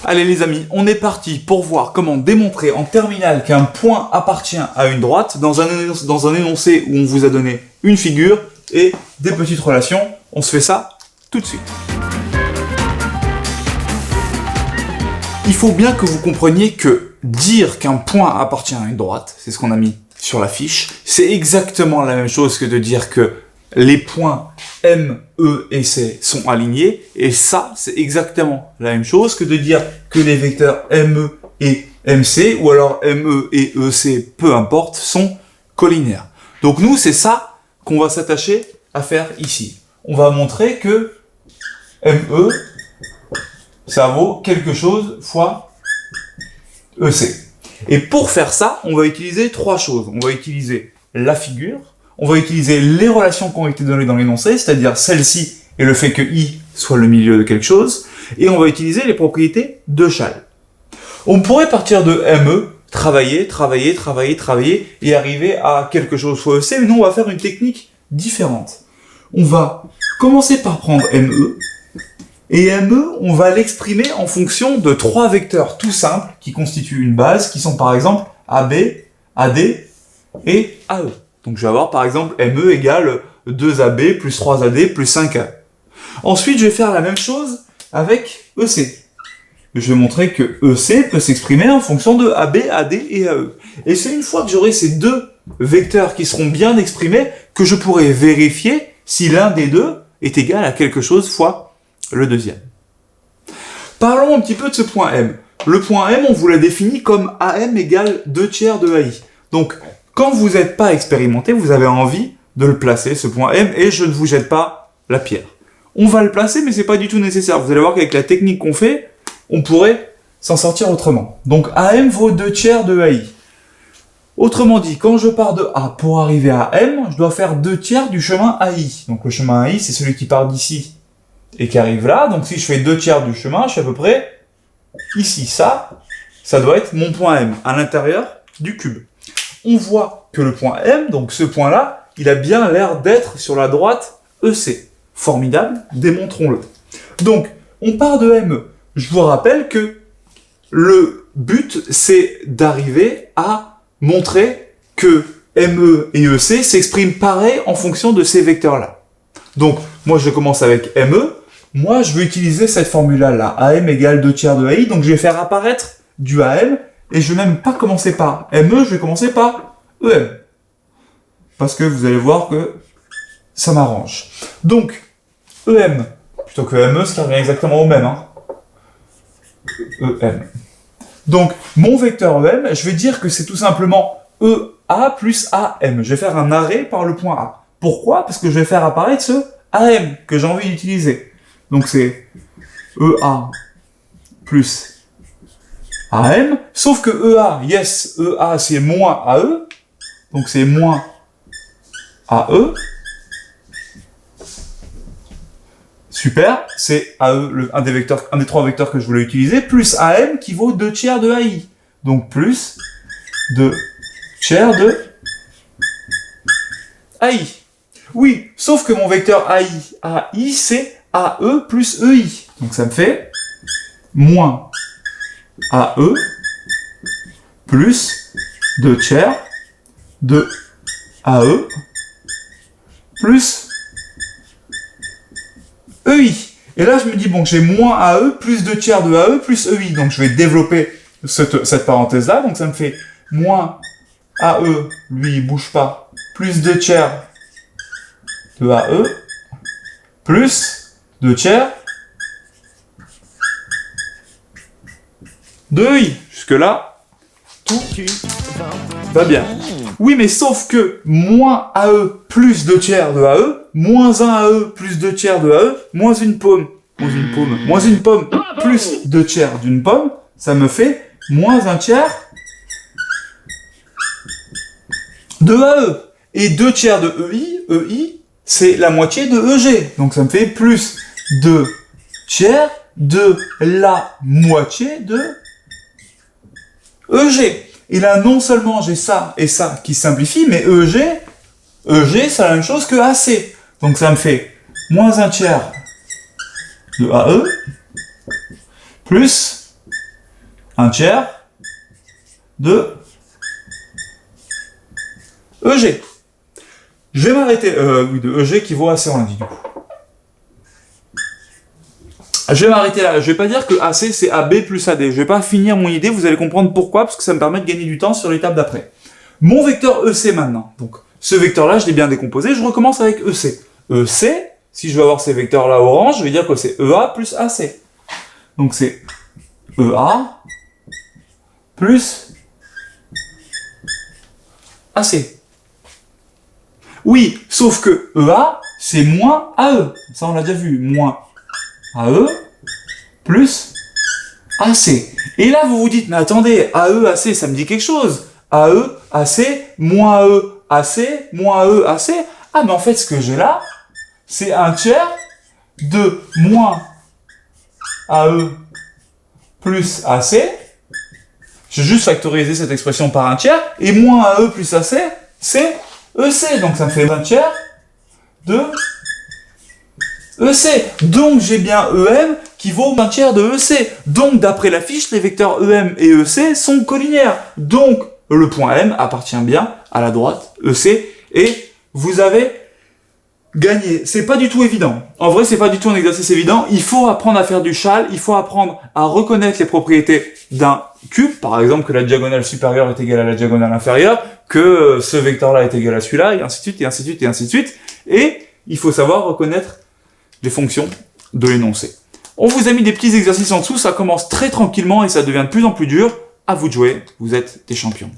Allez les amis, on est parti pour voir comment démontrer en terminale qu'un point appartient à une droite dans un énoncé où on vous a donné une figure et des petites relations. On se fait ça tout de suite. Il faut bien que vous compreniez que dire qu'un point appartient à une droite, c'est ce qu'on a mis sur la fiche, c'est exactement la même chose que de dire que les points M, E et C sont alignés, et ça, c'est exactement la même chose que de dire que les vecteurs ME et MC, ou alors ME et EC, peu importe, sont collinéaires. Donc nous, c'est ça qu'on va s'attacher à faire ici. On va montrer que ME, ça vaut quelque chose fois EC. Et pour faire ça, on va utiliser trois choses. On va utiliser la figure, on va utiliser les relations qui ont été données dans l'énoncé, c'est-à-dire celle-ci et le fait que I soit le milieu de quelque chose, et on va utiliser les propriétés de Chasles. On pourrait partir de ME, travailler, et arriver à quelque chose fois EC, mais nous on va faire une technique différente. On va commencer par prendre ME, et ME, on va l'exprimer en fonction de trois vecteurs tout simples qui constituent une base, qui sont par exemple AB, AD et AE. Donc je vais avoir par exemple ME égale 2AB plus 3AD plus 5A. Ensuite, je vais faire la même chose avec EC. Je vais montrer que EC peut s'exprimer en fonction de AB, AD et AE. Et c'est une fois que j'aurai ces deux vecteurs qui seront bien exprimés que je pourrai vérifier si l'un des deux est égal à quelque chose fois le deuxième. Parlons un petit peu de ce point M. Le point M, on vous l'a défini comme AM égale 2/3 de AI. Donc, quand vous n'êtes pas expérimenté, vous avez envie de le placer, ce point M, et je ne vous jette pas la pierre. On va le placer, mais c'est pas du tout nécessaire. Vous allez voir qu'avec la technique qu'on fait, on pourrait s'en sortir autrement. Donc, AM vaut 2/3 de AI. Autrement dit, quand je pars de A pour arriver à M, je dois faire 2/3 du chemin AI. Donc, le chemin AI, c'est celui qui part d'ici et qui arrive là. Donc, si je fais 2/3 du chemin, je suis à peu près ici. Ça doit être mon point M, à l'intérieur du cube. On voit que le point M, donc ce point-là, il a bien l'air d'être sur la droite EC. Formidable, démontrons-le. Donc, on part de ME. Je vous rappelle que le but, c'est d'arriver à montrer que ME et EC s'expriment pareil en fonction de ces vecteurs-là. Donc, moi, je commence avec ME. Moi, je vais utiliser cette formule-là, AM égale 2/3 de AI. Donc, je vais faire apparaître du AM. Et je vais même pas commencer par ME, je vais commencer par EM. Parce que vous allez voir que ça m'arrange. Donc, EM, plutôt que ME, ce qui revient exactement au même. EM. Donc, mon vecteur EM, je vais dire que c'est tout simplement EA plus AM. Je vais faire un arrêt par le point A. Pourquoi? Parce que je vais faire apparaître ce AM que j'ai envie d'utiliser. Donc, c'est EA plus AM, sauf que EA, yes, EA c'est moins AE, donc c'est moins AE. Super, c'est AE, un des trois vecteurs que je voulais utiliser, plus AM qui vaut 2/3 de AI. Donc plus 2/3 de AI. Oui, sauf que mon vecteur AI c'est AE plus EI. Donc ça me fait moins AE plus 2/3 de AE plus EI. Et là, je me dis, bon, j'ai moins AE plus 2/3 de AE plus EI. Donc, je vais développer cette parenthèse-là. Donc, ça me fait moins AE, lui, il bouge pas, plus 2/3 de AE plus 2/3 de EI. Jusque-là, tout va bien. Oui, mais sauf que moins AE plus 2/3 de AE, moins 1 AE plus 2/3 de AE, moins une pomme plus 2/3 d'une pomme, ça me fait moins 1/3 de AE. Et 2/3 de EI, c'est la moitié de EG. Donc ça me fait plus 2/3 de la moitié de EG. Et là, non seulement j'ai ça et ça qui simplifient, mais EG, c'est la même chose que AC. Donc ça me fait moins 1/3 de AE plus 1 tiers de EG. Je vais m'arrêter, de EG qui vaut AC, on l'a dit du coup. Je vais m'arrêter là, je vais pas dire que AC c'est AB plus AD, je vais pas finir mon idée, vous allez comprendre pourquoi, parce que ça me permet de gagner du temps sur l'étape d'après. Mon vecteur EC maintenant, donc ce vecteur-là, je l'ai bien décomposé, je recommence avec EC. EC, si je veux avoir ces vecteurs-là orange, je vais dire que c'est EA plus AC. Donc c'est EA plus AC. Oui, sauf que EA, c'est moins AE. Ça, on l'a déjà vu. Moins AE plus AC. Et là, vous vous dites, mais attendez, AE, AC, ça me dit quelque chose. AE, AC, moins AE, AC, moins AE, AC. Ah, mais en fait, ce que j'ai là, c'est 1 tiers de moins AE plus AC. J'ai juste factorisé cette expression par 1 tiers. Et moins AE plus AC, c'est EC. Donc, ça me fait 1 tiers de EC. Donc, j'ai bien EM qui vaut 1 tiers de EC. Donc, d'après la fiche, les vecteurs EM et EC sont collinaires. Donc, le point M appartient bien à la droite EC. Et vous avez gagné. C'est pas du tout évident. En vrai, c'est pas du tout un exercice évident. Il faut apprendre à faire du châle. Il faut apprendre à reconnaître les propriétés d'un cube. Par exemple, que la diagonale supérieure est égale à la diagonale inférieure, que ce vecteur-là est égal à celui-là, et ainsi de suite, et ainsi de suite, et ainsi de suite. Et il faut savoir reconnaître les fonctions de l'énoncé. On vous a mis des petits exercices en dessous. Ça commence très tranquillement et ça devient de plus en plus dur. À vous de jouer. Vous êtes des champions.